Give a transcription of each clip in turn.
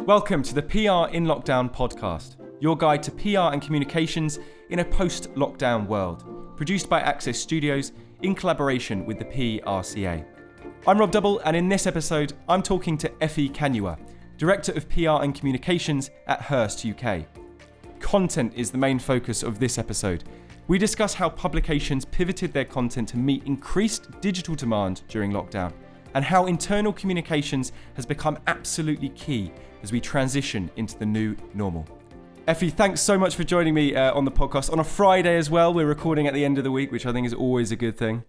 Welcome to the PR in Lockdown podcast, your guide to PR and communications in a post-lockdown world, produced by Access Studios in collaboration with the PRCA. I'm Rob Double, and in this episode, I'm talking to Effie Kanyua, Director of PR and Communications at Hearst UK. Content is the main focus of this episode. We discuss how publications pivoted their content to meet increased digital demand during lockdown, and how internal communications has become absolutely key as we transition into the new normal. Effie, thanks so much for joining me on the podcast on a Friday as well. We're recording at the end of the week, which I think is always a good thing.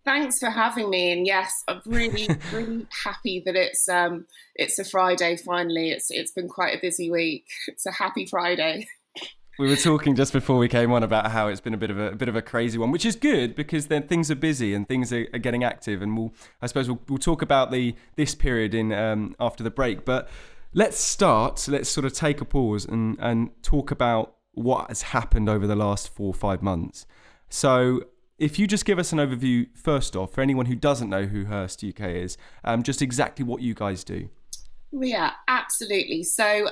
Thanks for having me, and yes, I'm really happy that it's a Friday finally. It's been quite a busy week. It's a happy Friday. We were talking just before we came on about how it's been a bit of a crazy one, which is good because then things are busy and things are getting active, and we'll talk about this period in after the break. But let's sort of take a pause and talk about what has happened over the last 4 or 5 months. So if you just give us an overview first off, for anyone who doesn't know who Hearst UK is, just exactly what you guys do. Yeah, absolutely. So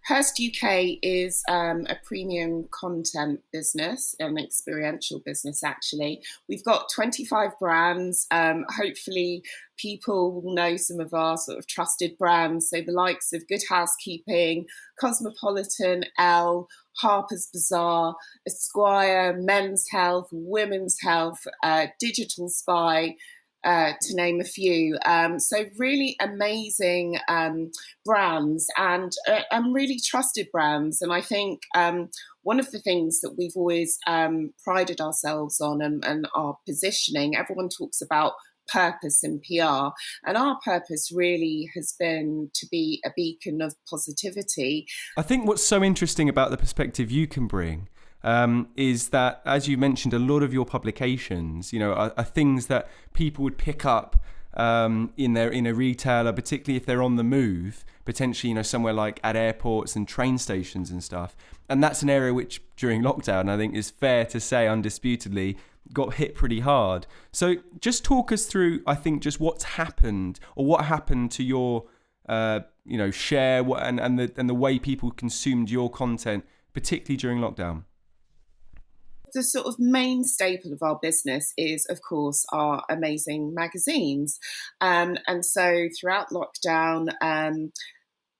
Hearst UK is a premium content business, an experiential business actually. We've got 25 brands. Hopefully people will know some of our sort of trusted brands. So the likes of Good Housekeeping, Cosmopolitan, Elle, Harper's Bazaar, Esquire, Men's Health, Women's Health, Digital Spy, to name a few. So really amazing brands and really trusted brands. And I think one of the things that we've always prided ourselves on and our positioning, everyone talks about purpose in PR, and our purpose really has been to be a beacon of positivity. I think what's so interesting about the perspective you can bring is that, as you mentioned, a lot of your publications, are things that people would pick up in a retailer, particularly if they're on the move, potentially, somewhere like at airports and train stations and stuff. And that's an area which, during lockdown, I think is fair to say, undisputedly, got hit pretty hard. So just talk us through, I think, just what's happened or what happened to your, share and the way people consumed your content, particularly during lockdown. The sort of main staple of our business is, of course, our amazing magazines. And so throughout lockdown,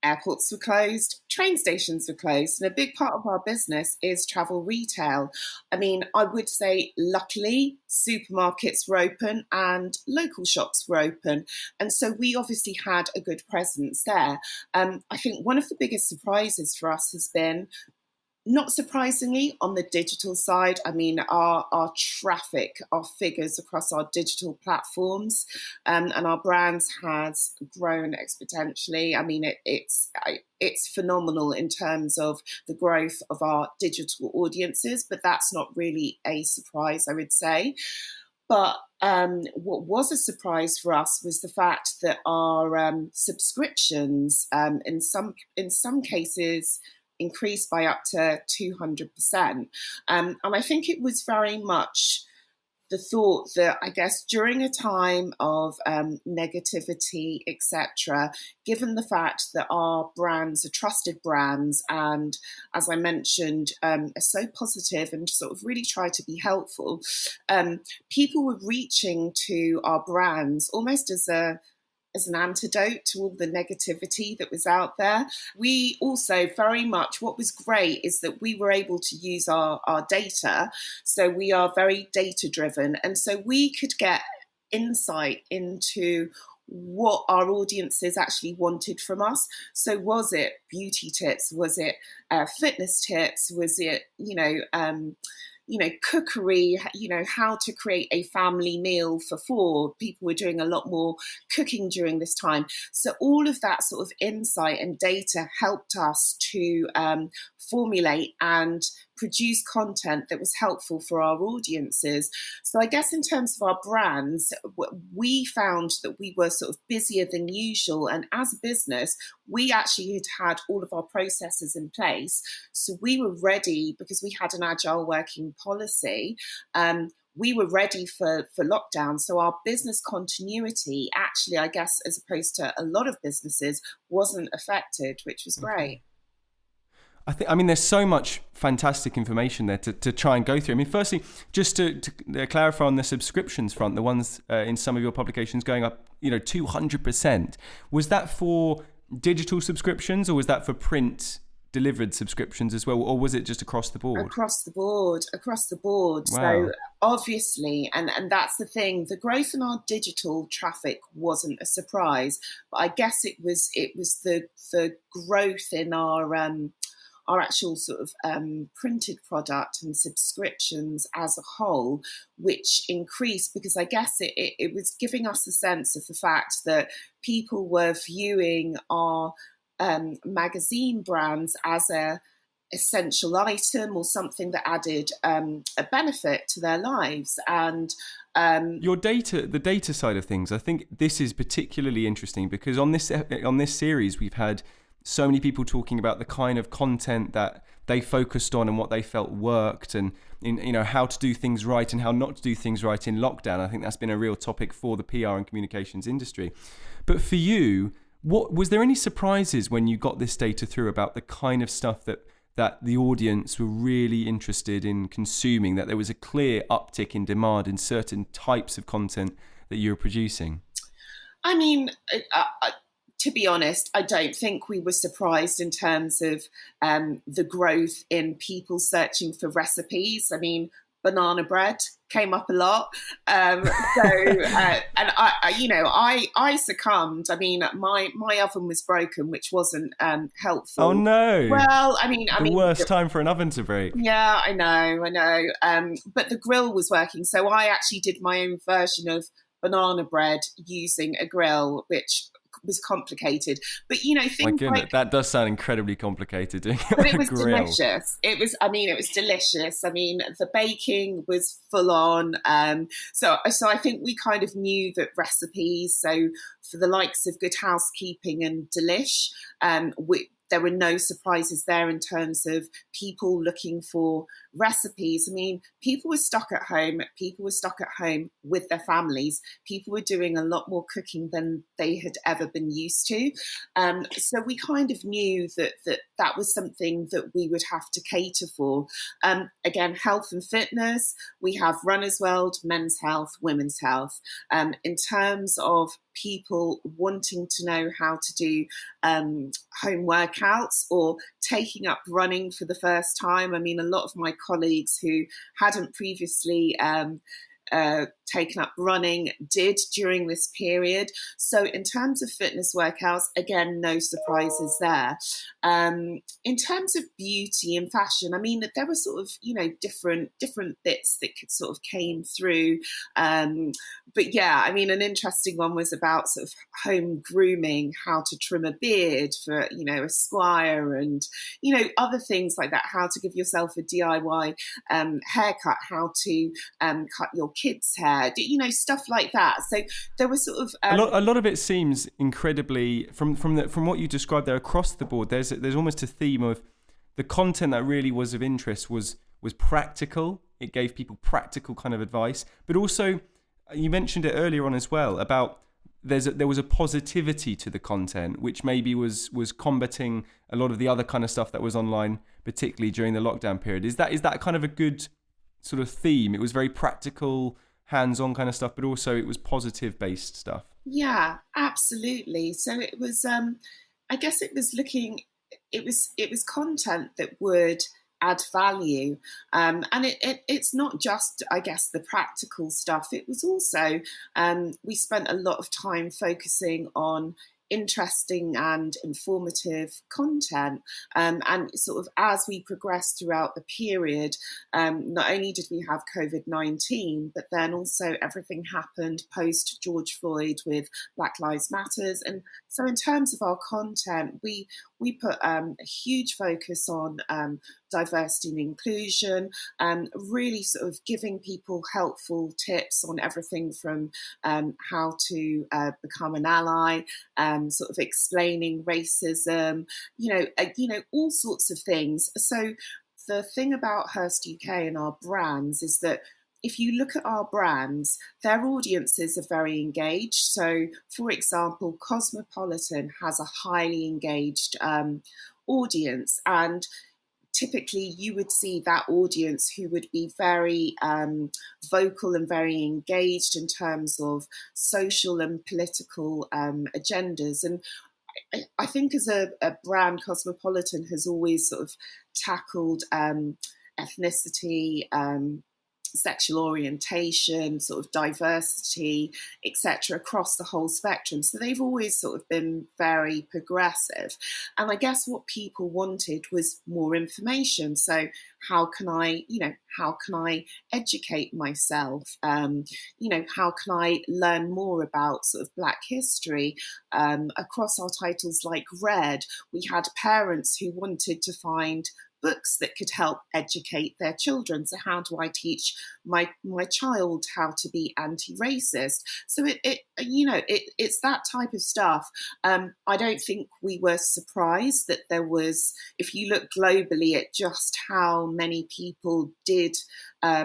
airports were closed, train stations were closed, and a big part of our business is travel retail. I mean, I would say, luckily, supermarkets were open and local shops were open. And so we obviously had a good presence there. I think one of the biggest surprises for us has been, not surprisingly, on the digital side. I mean, our traffic, our figures across our digital platforms and our brands has grown exponentially. I mean, it's phenomenal in terms of the growth of our digital audiences, but that's not really a surprise, I would say. But what was a surprise for us was the fact that our subscriptions, in some cases, increased by up to 200%. And I think it was very much the thought that, I guess, during a time of negativity, etc., given the fact that our brands are trusted brands and, as I mentioned, are so positive and sort of really try to be helpful, people were reaching to our brands almost as an antidote to all the negativity that was out there. We also very much, what was great is that we were able to use our data. So we are very data driven. And so we could get insight into what our audiences actually wanted from us. So was it beauty tips? Was it fitness tips? Was it, cookery, how to create a family meal for 4. People were doing a lot more cooking during this time. So all of that sort of insight and data helped us to formulate and produce content that was helpful for our audiences. So I guess in terms of our brands, we found that we were sort of busier than usual. And as a business, we actually had all of our processes in place. So we were ready because we had an agile working policy. we were ready for lockdown. So our business continuity, actually, I guess, as opposed to a lot of businesses, wasn't affected, which was great. Okay. I mean, there's so much fantastic information there to try and go through. I mean, firstly, just to clarify on the subscriptions front, the ones in some of your publications going up, 200%. Was that for digital subscriptions, or was that for print delivered subscriptions as well, or was it just across the board? Across the board. Wow. So obviously, and that's the thing, the growth in our digital traffic wasn't a surprise, but I guess it was the growth in our actual sort of printed product and subscriptions as a whole, which increased, because I guess it was giving us a sense of the fact that people were viewing our magazine brands as a essential item or something that added a benefit to their lives. And the data side of things, I think this is particularly interesting, because on this series we've had so many people talking about the kind of content that they focused on and what they felt worked, and how to do things right and how not to do things right in lockdown. I think that's been a real topic for the PR and communications industry. But for you, was there any surprises when you got this data through about the kind of stuff that the audience were really interested in consuming, that there was a clear uptick in demand in certain types of content that you were producing? I mean, to be honest, I don't think we were surprised in terms of the growth in people searching for recipes. I mean, banana bread came up a lot. And I succumbed. I mean, my oven was broken, which wasn't helpful. Oh no! Well, I mean, the worst time for an oven to break. Yeah, I know. But the grill was working, so I actually did my own version of banana bread using a grill, which was complicated. But things my goodness, like that does sound incredibly complicated doing it but on it was a grill. delicious. It was delicious. I mean, the baking was full on. So I think we kind of knew that recipes. So for the likes of Good Housekeeping and Delish, there were no surprises there in terms of people looking for recipes. I mean, people were stuck at home. People were stuck at home with their families. People were doing a lot more cooking than they had ever been used to. So we kind of knew that was something that we would have to cater for. Again, health and fitness. We have Runner's World, men's health, women's health. In terms of people wanting to know how to do home workouts or taking up running for the first time. I mean, a lot of my colleagues who hadn't previously taken up running did during this period. So in terms of fitness workouts, again, no surprises there. In terms of beauty and fashion, I mean, there were sort of, different bits that could sort of came through. But yeah, I mean, an interesting one was about sort of home grooming, how to trim a beard for, a squire, and, other things like that, how to give yourself a DIY haircut, how to cut your kids' hair, stuff like that. So there was sort of a lot of it seems incredibly from what you described there across the board. There's almost a theme of the content that really was of interest was practical. It gave people practical kind of advice, but also you mentioned it earlier on as well about there was a positivity to the content, which maybe was combating a lot of the other kind of stuff that was online, particularly during the lockdown period. Is that kind of a good sort of theme? It was very practical, hands-on kind of stuff, but also it was positive-based stuff. Yeah, absolutely. So it was, I guess it was it was content that would add value. And it's not just, I guess, the practical stuff. It was also, we spent a lot of time focusing on interesting and informative content. And sort of as we progressed throughout the period, not only did we have COVID-19, but then also everything happened post George Floyd with Black Lives Matters. And so in terms of our content, we put a huge focus on diversity and inclusion, really sort of giving people helpful tips on everything from how to become an ally, sort of explaining racism, all sorts of things. So the thing about Hearst UK and our brands is that if you look at our brands, their audiences are very engaged. So, for example, Cosmopolitan has a highly engaged audience, and typically you would see that audience who would be very vocal and very engaged in terms of social and political agendas. And I think as a brand, Cosmopolitan has always sort of tackled ethnicity, sexual orientation, sort of diversity, etc., across the whole spectrum. So they've always sort of been very progressive. And I guess what people wanted was more information. So how can I educate myself? How can I learn more about sort of Black history? Across our titles like Red, we had parents who wanted to find books that could help educate their children. So how do I teach my child how to be anti-racist? So it's that type of stuff. I don't think we were surprised that there was, if you look globally at just how many people did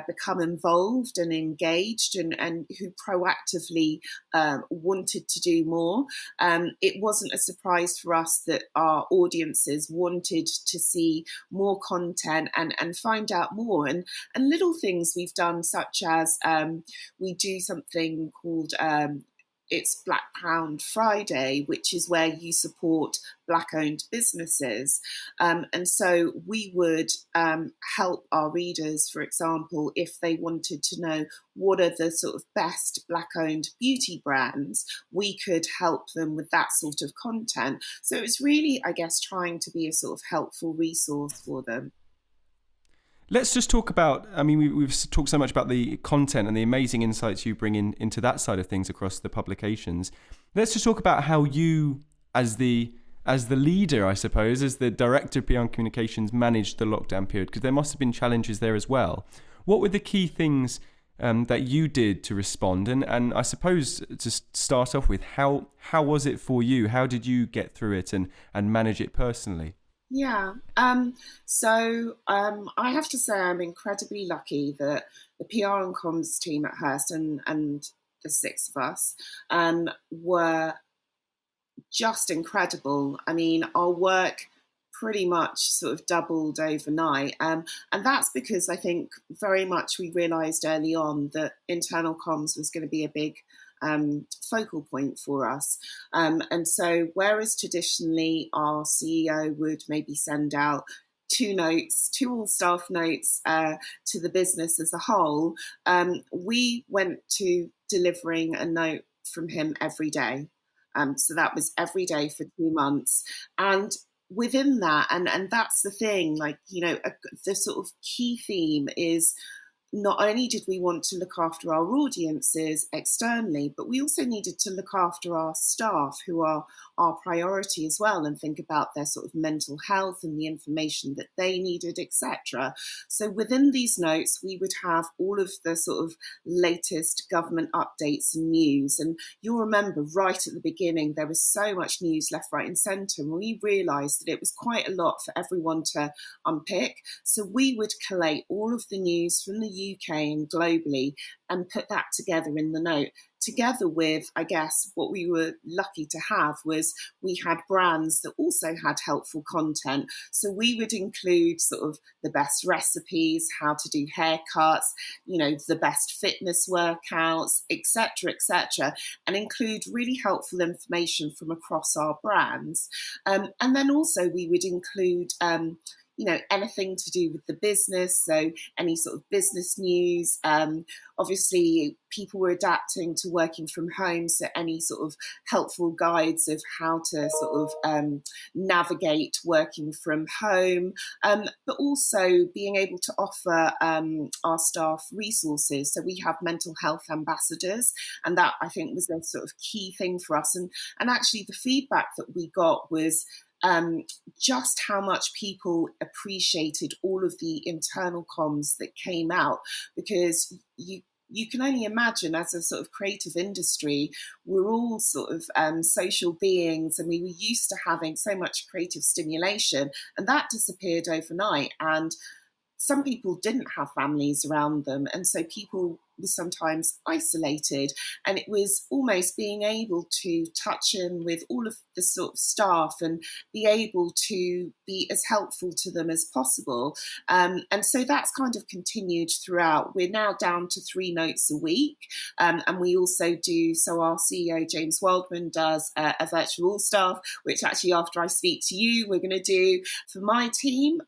become involved and engaged and who proactively wanted to do more. It wasn't a surprise for us that our audiences wanted to see more content and find out more. And little things we've done, such as we do something called it's Black Pound Friday, which is where you support Black-owned businesses. And so we would help our readers, for example, if they wanted to know what are the sort of best Black-owned beauty brands, we could help them with that sort of content. So it's really, I guess, trying to be a sort of helpful resource for them. Let's just talk about, I mean, we've talked so much about the content and the amazing insights you bring into that side of things across the publications. Let's just talk about how you, as the leader, I suppose, as the director of PR and communications, managed the lockdown period, because there must have been challenges there as well. What were the key things that you did to respond? And I suppose to start off with, how was it for you? How did you get through it and manage it personally? Yeah. I have to say I'm incredibly lucky that the PR and comms team at Hearst and the six of us were just incredible. I mean, our work pretty much sort of doubled overnight. And that's because I think very much we realised early on that internal comms was going to be a big focal point for us. And so whereas traditionally our CEO would maybe send out two all staff notes to the business as a whole, we went to delivering a note from him every day. So that was every day for 2 months. And within that, and that's the thing, the sort of key theme is not only did we want to look after our audiences externally, but we also needed to look after our staff, who are our priority as well, and think about their sort of mental health and the information that they needed, etc. So within these notes, we would have all of the sort of latest government updates and news. And you'll remember right at the beginning, there was so much news left, right and centre. And we realised that it was quite a lot for everyone to unpick. So we would collate all of the news from the UK and globally and put that together in the note. Together with, I guess, what we were lucky to have was we had brands that also had helpful content. So we would include sort of the best recipes, how to do haircuts, the best fitness workouts, etc., and include really helpful information from across our brands. And then also we would include anything to do with the business, so any sort of business news. Obviously, people were adapting to working from home, so any sort of helpful guides of how to sort of navigate working from home, but also being able to offer our staff resources. So we have mental health ambassadors, and that I think was a sort of key thing for us. And actually, the feedback that we got was just how much people appreciated all of the internal comms that came out, because you can only imagine, as a sort of creative industry, we're all sort of social beings, and we were used to having so much creative stimulation, and that disappeared overnight. And some people didn't have families around them, and so people were sometimes isolated, and it was almost being able to touch in with all of the sort of staff and be able to be as helpful to them as possible. And so that's kind of continued throughout. We're now down to 3 notes a week, and we also do, so our CEO James Wildman does a virtual all staff, which actually after I speak to you we're going to do for my team.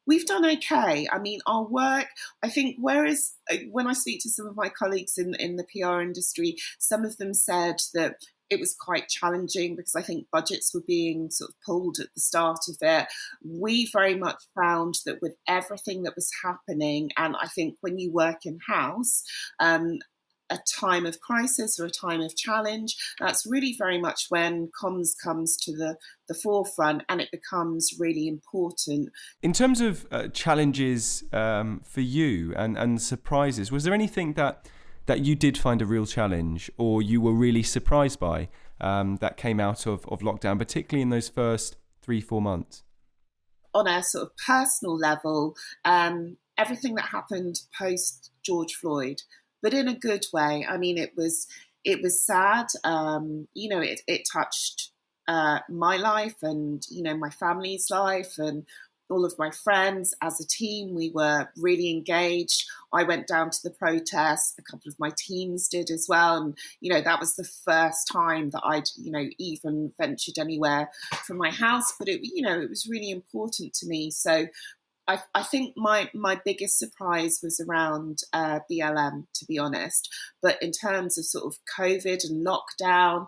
We've done okay. I mean, our work, I think, whereas when I speak to some of my colleagues in the PR industry, some of them said that it was quite challenging because I think budgets were being sort of pulled at the start of it. We very much found that with everything that was happening, and I think when you work in-house, a time of crisis or a time of challenge, that's really very much when comms comes to the forefront, and it becomes really important. In terms of challenges for you and surprises, was there anything that you did find a real challenge or you were really surprised by that came out of lockdown, particularly in those first 3-4 months? On a sort of personal level, everything that happened post George Floyd, but in a good way. I mean, it was sad. It touched my life and, my family's life and all of my friends. As a team, we were really engaged. I went down to the protest. A couple of my teams did as well. And, that was the first time that I'd, even ventured anywhere from my house. But it was really important to me. So I think my biggest surprise was around BLM, to be honest. But in terms of sort of COVID and lockdown,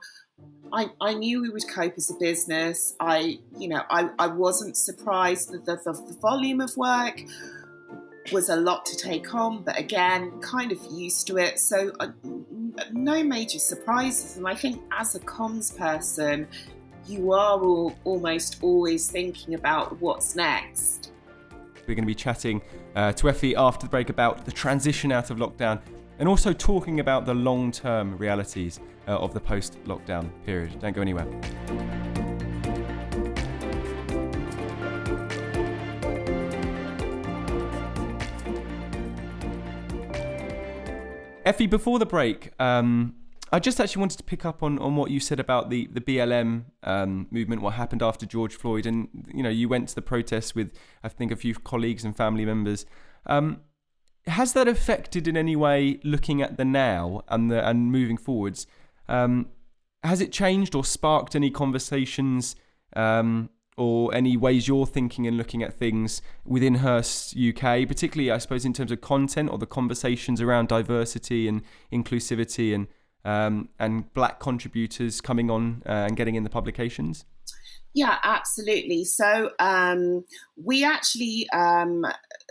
I knew we would cope as a business. I wasn't surprised that the volume of work was a lot to take on, but again, kind of used to it. So no major surprises. And I think as a comms person, you are almost always thinking about what's next. We're going to be chatting to Effie after the break about the transition out of lockdown and also talking about the long-term realities of the post-lockdown period. Don't go anywhere. Effie, before the break, I just actually wanted to pick up on what you said about the BLM movement, what happened after George Floyd. And, you went to the protests with, I think, a few colleagues and family members. Has that affected in any way, looking at the now and moving forwards? Has it changed or sparked any conversations or any ways you're thinking and looking at things within Hearst UK, particularly, I suppose, in terms of content or the conversations around diversity and inclusivity and Black contributors coming on and getting in the publications? Yeah, absolutely. So we actually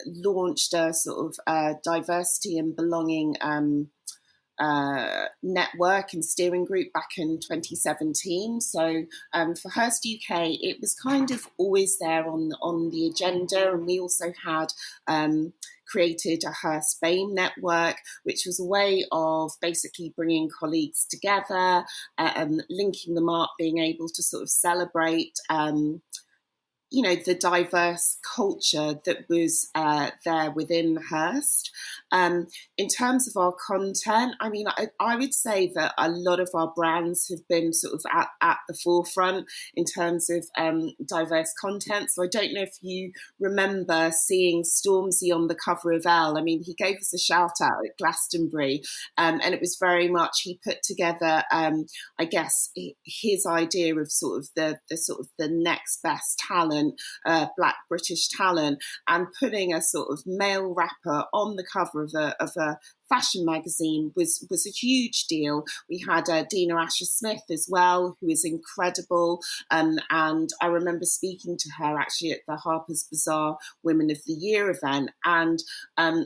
launched a sort of diversity and belonging network and steering group back in 2017. So for Hearst UK, it was kind of always there on the agenda, and we also had created a Hearst BAME network, which was a way of basically bringing colleagues together, linking them up, being able to sort of celebrate the diverse culture that was there within Hearst. In terms of our content, I mean, I would say that a lot of our brands have been sort of at the forefront in terms of diverse content. So I don't know if you remember seeing Stormzy on the cover of Elle. I mean, he gave us a shout out at Glastonbury, and it was very much, he put together, I guess, his idea of sort of the next best talent, Black British talent, and putting a sort of male rapper on the cover of a fashion magazine was a huge deal. We had Dina Asher-Smith as well, who is incredible, and I remember speaking to her actually at the Harper's Bazaar Women of the Year event, and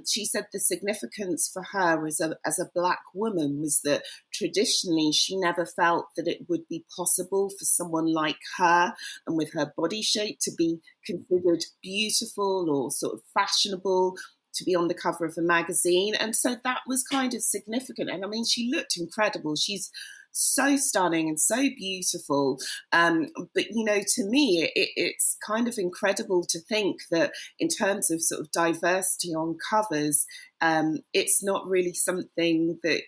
she said the significance for her as a Black woman was that traditionally she never felt that it would be possible for someone like her and with her body shape to be considered beautiful or sort of fashionable to be on the cover of a magazine. And so that was kind of significant. And I mean, she looked incredible. She's so stunning and so beautiful. But, to me, it's kind of incredible to think that in terms of sort of diversity on covers, it's not really something that,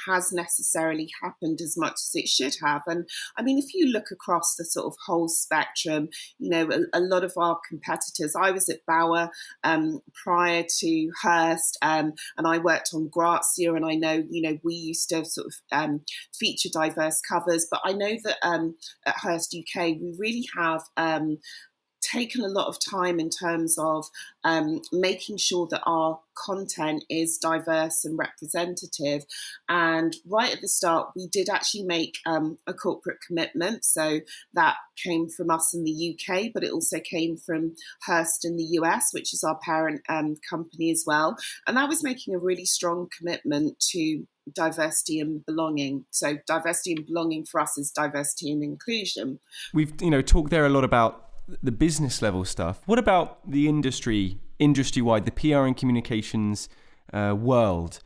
has necessarily happened as much as it should have. And I mean, if you look across the sort of whole spectrum, a lot of our competitors, I was at Bauer prior to Hearst, and I worked on Grazia, and I know, we used to sort of feature diverse covers, but I know that at Hearst UK, we really have taken a lot of time in terms of making sure that our content is diverse and representative. And right at the start, we did actually make a corporate commitment. So that came from us in the UK, but it also came from Hearst in the US, which is our parent company as well. And that was making a really strong commitment to diversity and belonging. So diversity and belonging for us is diversity and inclusion. We've talked there a lot about the business level stuff. What about the industry-wide, the PR and communications world?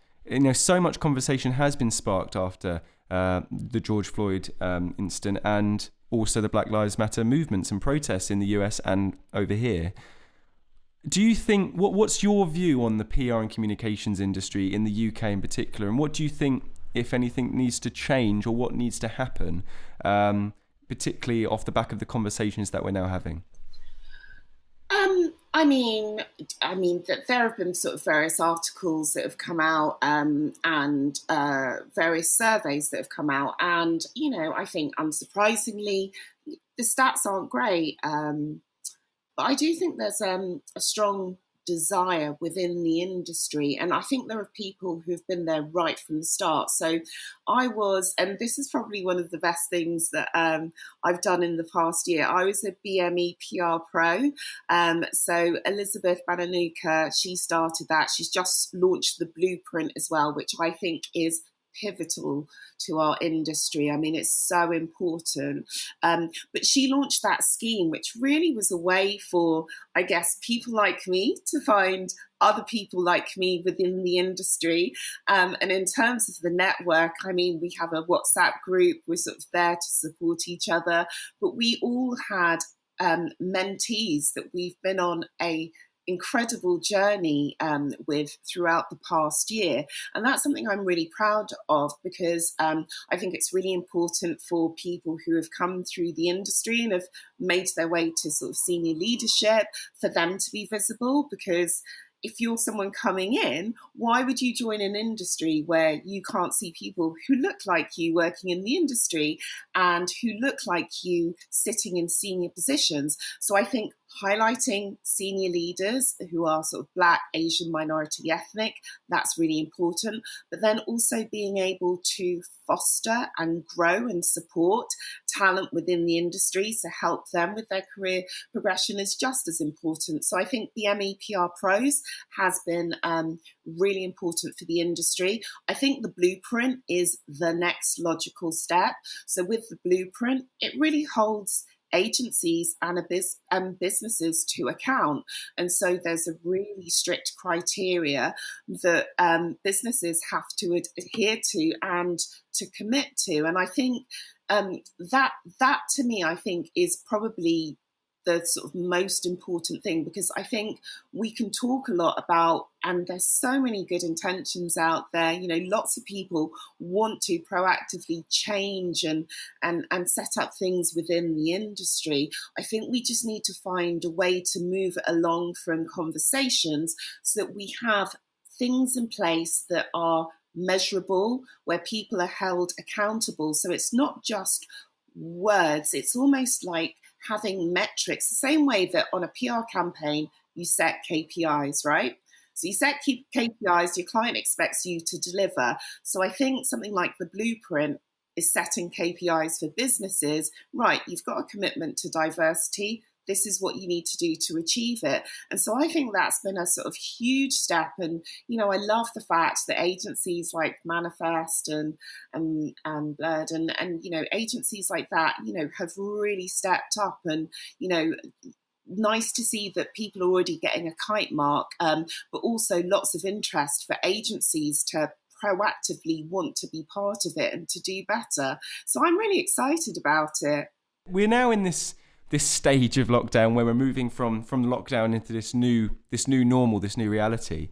So much conversation has been sparked after the George Floyd incident, and also the Black Lives Matter movements and protests in the US and over here. Do you think, what's your view on the PR and communications industry in the UK in particular, and what do you think, if anything, needs to change or what needs to happen, particularly off the back of the conversations that we're now having? I mean that there have been sort of various articles that have come out, and various surveys that have come out, and I think unsurprisingly, the stats aren't great. But I do think there's a strong desire within the industry. And I think there are people who've been there right from the start. So and this is probably one of the best things that I've done in the past year. I was a BME PR Pro. So Elizabeth Bananuka, she started that. She's just launched the blueprint as well, which I think is pivotal to our industry. I mean, it's so important. But she launched that scheme, which really was a way for, I guess, people like me to find other people like me within the industry. And in terms of the network, I mean, we have a WhatsApp group. We're sort of there to support each other. But we all had mentees that we've been on a incredible journey with throughout the past year. And that's something I'm really proud of, because I think it's really important for people who have come through the industry and have made their way to sort of senior leadership, for them to be visible. Because if you're someone coming in, why would you join an industry where you can't see people who look like you working in the industry and who look like you sitting in senior positions? So I think highlighting senior leaders who are sort of Black, Asian, minority, ethnic, that's really important. But then also being able to foster and grow and support talent within the industry to help them with their career progression is just as important. So I think the MEPR Pros has been really important for the industry. I think the blueprint is the next logical step. So with the blueprint, it really holds agencies and businesses to account. And so there's a really strict criteria that businesses have to adhere to and to commit to. And I think that to me, I think, is probably the sort of most important thing, because I think we can talk a lot about, and there's so many good intentions out there, lots of people want to proactively change and set up things within the industry. I think we just need to find a way to move it along from conversations so that we have things in place that are measurable, where people are held accountable. So it's not just words, it's almost like having metrics, the same way that on a PR campaign, you set KPIs, right? So you set KPIs, your client expects you to deliver. So I think something like the blueprint is setting KPIs for businesses. Right, you've got a commitment to diversity. This is what you need to do to achieve it. And so I think that's been a sort of huge step. And, I love the fact that agencies like Manifest and Blurred and agencies like that, have really stepped up. And, nice to see that people are already getting a kite mark, but also lots of interest for agencies to proactively want to be part of it and to do better. So I'm really excited about it. We're now in this stage of lockdown where we're moving from lockdown into this new normal, this new reality.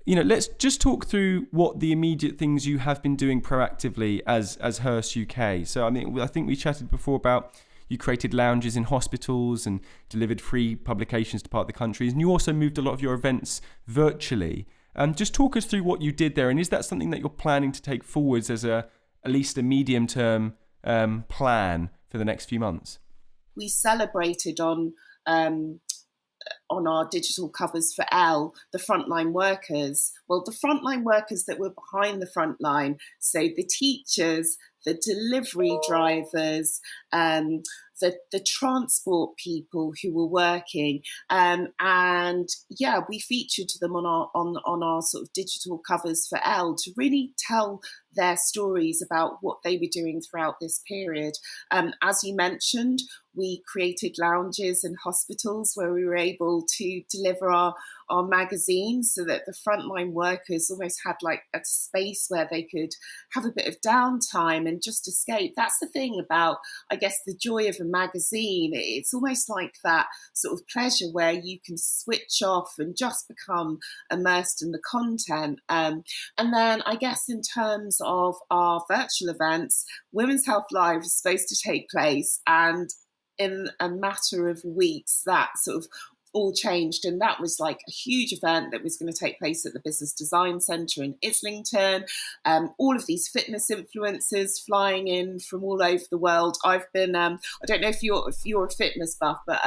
Let's just talk through what the immediate things you have been doing proactively as Hearst UK. So, I think we chatted before about you created lounges in hospitals and delivered free publications to part of the country. And you also moved a lot of your events virtually. Just talk us through what you did there. And is that something that you're planning to take forwards as at least a medium-term plan for the next few months? We celebrated on our digital covers for Elle, the frontline workers. Well, the frontline workers that were behind the front line, so the teachers, the delivery drivers, the transport people who were working, and yeah, we featured them on our sort of digital covers for Elle to really tell their stories about what they were doing throughout this period. As you mentioned, we created lounges in hospitals where we were able to deliver our magazines so that the frontline workers almost had like a space where they could have a bit of downtime and just escape. That's the thing about, I guess, the joy of a magazine. It's almost like that sort of pleasure where you can switch off and just become immersed in the content. And then I guess in terms of our virtual events, Women's Health Live is supposed to take place, and in a matter of weeks that sort of all changed, and that was like a huge event that was going to take place at the Business Design Centre in Islington. All of these fitness influencers flying in from all over the world. I've been I don't know if you're a fitness buff, but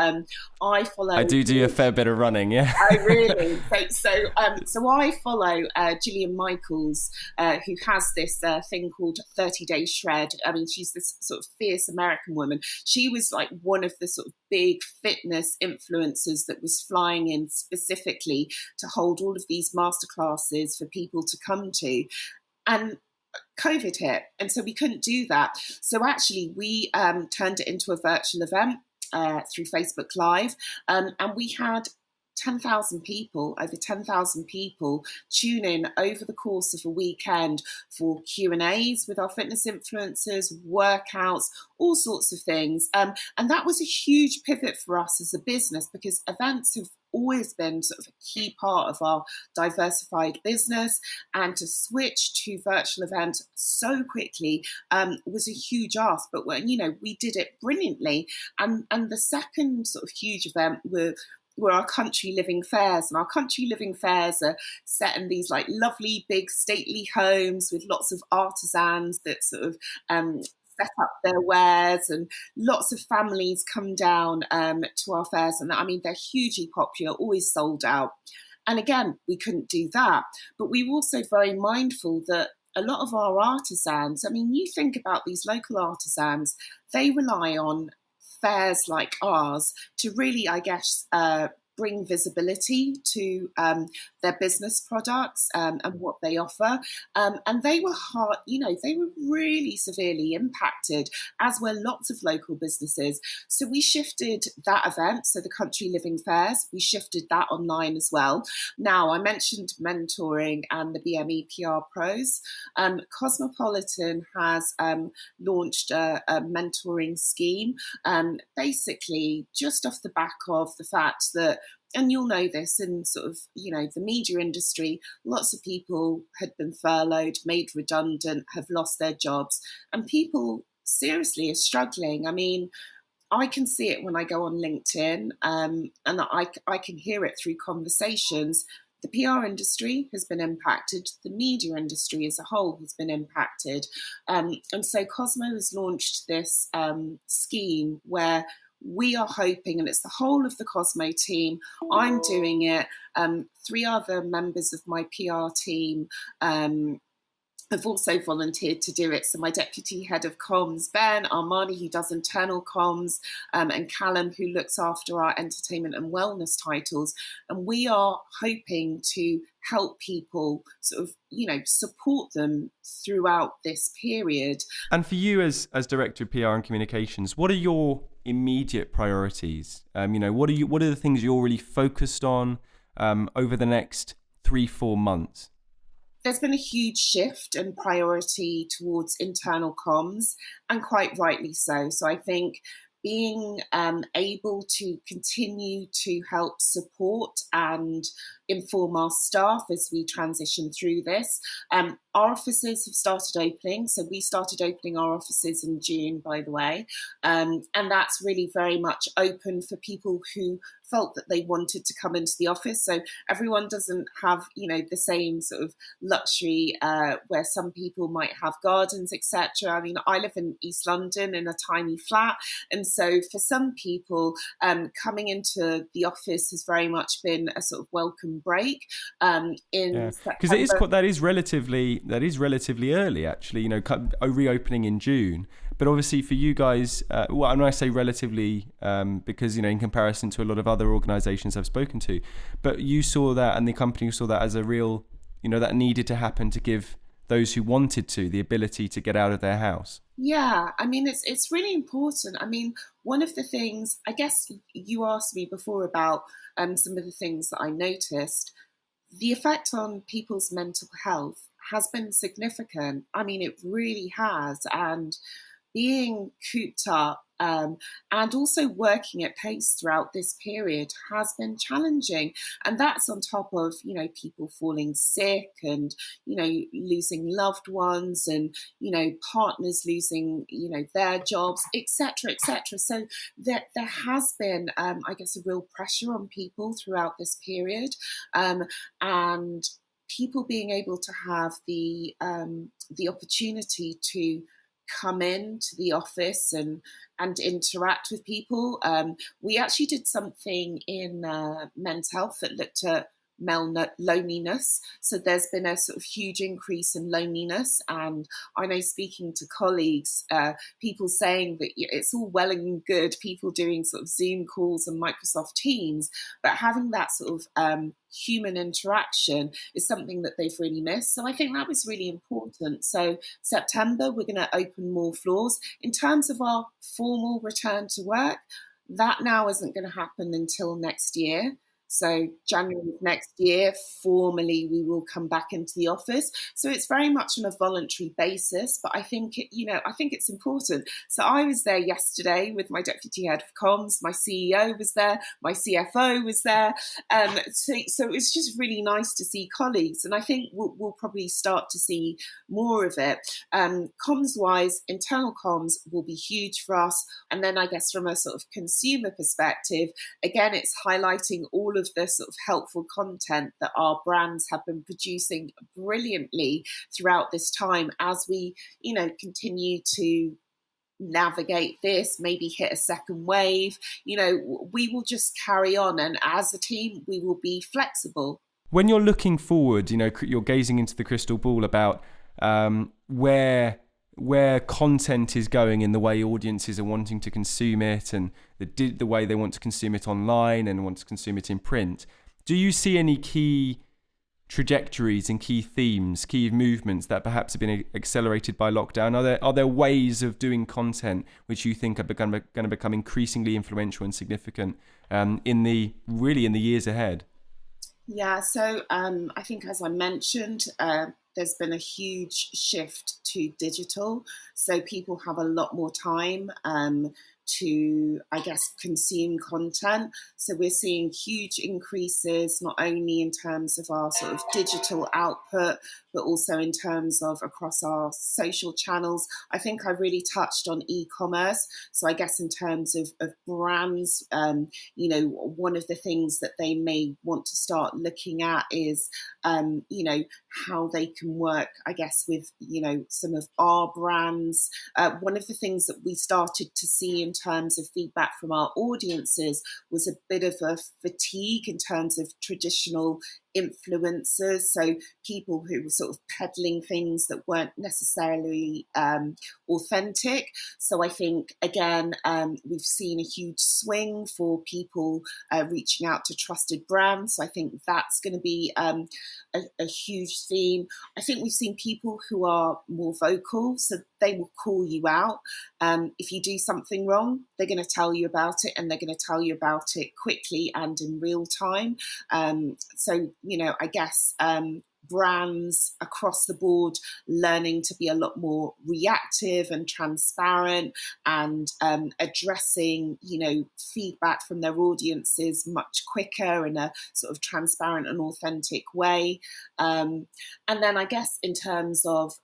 I follow. I do a fair bit of running, yeah. I really so I follow Gillian Michaels, who has this thing called 30 Day Shred. I mean, she's this sort of fierce American woman. She was like one of the sort of big fitness influencers that was flying in specifically to hold all of these masterclasses for people to come to. And COVID hit, and so we couldn't do that. So actually we turned it into a virtual event through Facebook Live, and we had over 10,000 people tune in over the course of a weekend for Q&As with our fitness influencers, workouts, all sorts of things. And that was a huge pivot for us as a business, because events have always been sort of a key part of our diversified business, and to switch to virtual events so quickly was a huge ask. But when we did it brilliantly. And the second sort of huge event were our country living fairs, and our country living fairs are set in these like lovely big stately homes with lots of artisans that sort of set up their wares, and lots of families come down to our fairs, and I mean they're hugely popular, always sold out. And again, we couldn't do that, but we were also very mindful that a lot of our artisans, I mean, you think about these local artisans, they rely on fairs like ours to really, I guess, bring visibility to their business products and what they offer. And they were they were really severely impacted, as were lots of local businesses. So we shifted that event, so the Country Living Fairs, we shifted that online as well. Now, I mentioned mentoring and the BME PR Pros. Cosmopolitan has launched a mentoring scheme, basically just off the back of the fact that, and you'll know this in sort of, the media industry, lots of people had been furloughed, made redundant, have lost their jobs, and people seriously are struggling. I mean, I can see it when I go on LinkedIn, and I can hear it through conversations. The PR industry has been impacted. The media industry as a whole has been impacted. And so Cosmo has launched this scheme where we are hoping, and it's the whole of the Cosmo team, I'm doing it, 3 other members of my PR team have also volunteered to do it. So my deputy head of comms, Ben Armani, who does internal comms, and Callum, who looks after our entertainment and wellness titles. And we are hoping to help people sort of, support them throughout this period. And for you as Director of PR and Communications, what are your immediate priorities? What are the things you're really focused on over the next 3-4 months? there's been a huge shift and priority towards internal comms, and quite rightly so. So I think being able to continue to help support and inform our staff as we transition through this. Our offices have started opening. So we started opening our offices in June, by the way. And that's really very much open for people who felt that they wanted to come into the office. So everyone doesn't have, the same sort of luxury where some people might have gardens, etc. I mean, I live in East London in a tiny flat. And so for some people, coming into the office has very much been a sort of welcome break. In because it is September. that is relatively early, actually. Reopening in June, but obviously for you guys, well, and I say relatively because in comparison to a lot of other organisations I've spoken to, but you saw that, and the company saw that as a real, that needed to happen to give those who wanted to the ability to get out of their house. Yeah, I mean, it's really important. I mean, one of the things, I guess you asked me before about some of the things that I noticed. The effect on people's mental health has been significant. I mean, it really has. And being cooped up and also working at pace throughout this period has been challenging. And that's on top of, people falling sick and, losing loved ones and, partners losing, their jobs, etc., etc. So there has been, I guess, a real pressure on people throughout this period. And people being able to have the opportunity to come into the office and interact with people. We actually did something in men's health that looked at loneliness. So there's been a sort of huge increase in loneliness, and I know, speaking to colleagues, people saying that it's all well and good, people doing sort of Zoom calls and Microsoft Teams, but having that sort of human interaction is something that they've really missed. So I think that was really important. So September, we're going to open more floors. In terms of our formal return to work, that now isn't going to happen until next year. So January of next year, formally, we will come back into the office. So it's very much on a voluntary basis, but I think I think it's important. So I was there yesterday with my deputy head of comms, my CEO was there, my CFO was there. So it was just really nice to see colleagues, and I think we'll probably start to see more of it. Comms-wise, internal comms will be huge for us, and then I guess from a sort of consumer perspective, again, it's highlighting all of the sort of helpful content that our brands have been producing brilliantly throughout this time as we, continue to navigate this, maybe hit a second wave. We will just carry on, and as a team, we will be flexible. When you're looking forward, you're gazing into the crystal ball about where content is going in the way audiences are wanting to consume it, and the way they want to consume it online and want to consume it in print. Do you see any key trajectories and key themes, key movements that perhaps have been accelerated by lockdown? Are there ways of doing content which you think are going to become increasingly influential and significant in the years ahead? Yeah, so I think, as I mentioned, there's been a huge shift to digital. So people have a lot more time to, I guess, consume content. So we're seeing huge increases, not only in terms of our sort of digital output, but also in terms of across our social channels. I think I really touched on e-commerce. So I guess in terms of brands, one of the things that they may want to start looking at is, how they can work, I guess, with, some of our brands. One of the things that we started to see in terms of feedback from our audiences was a bit of a fatigue in terms of traditional influencers, so people who were sort of peddling things that weren't necessarily authentic. So I think, again, we've seen a huge swing for people reaching out to trusted brands. So I think that's going to be a huge theme. I think we've seen people who are more vocal, so they will call you out. If you do something wrong, they're going to tell you about it, and they're going to tell you about it quickly and in real time. So, I guess brands across the board learning to be a lot more reactive and transparent, and addressing, feedback from their audiences much quicker in a sort of transparent and authentic way. And then I guess in terms of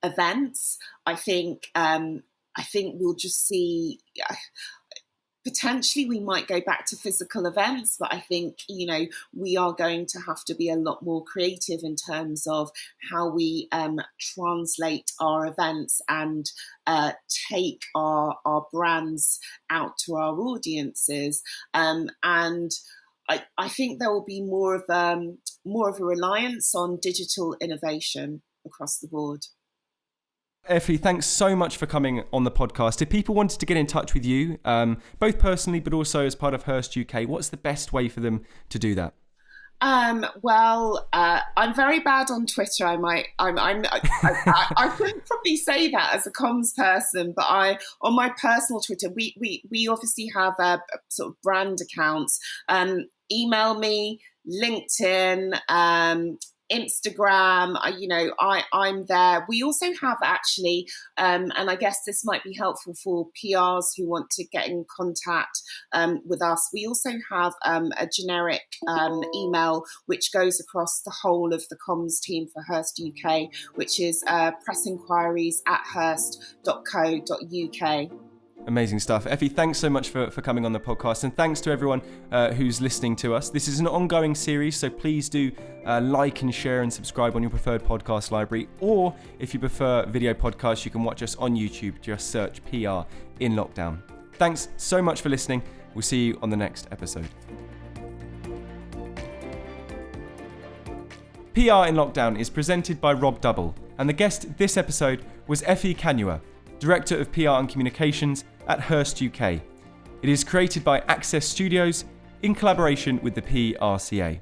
events, I think we'll just see. Potentially we might go back to physical events, but I think, we are going to have to be a lot more creative in terms of how we translate our events and take our brands out to our audiences. And I think there will be more of a reliance on digital innovation across the board. Effie, thanks so much for coming on the podcast. If people wanted to get in touch with you, both personally, but also as part of Hearst UK, what's the best way for them to do that? Well, I'm very bad on Twitter. I couldn't probably say that as a comms person, but on my personal Twitter, we obviously have sort of brand accounts. Email me, LinkedIn, Instagram, I'm there. We also have actually, and I guess this might be helpful for PRs who want to get in contact with us. We also have a generic email which goes across the whole of the comms team for Hearst UK, which is pressinquiries@hearst.co.uk. Amazing stuff. Effie, thanks so much for coming on the podcast, and thanks to everyone who's listening to us. This is an ongoing series, so please do like and share and subscribe on your preferred podcast library, or if you prefer video podcasts, you can watch us on YouTube. Just search PR in Lockdown. Thanks so much for listening. We'll see you on the next episode. PR in Lockdown is presented by Rob Double, and the guest this episode was Effie Kanyua, Director of PR and Communications at Hearst UK. It is created by Access Studios in collaboration with the PRCA.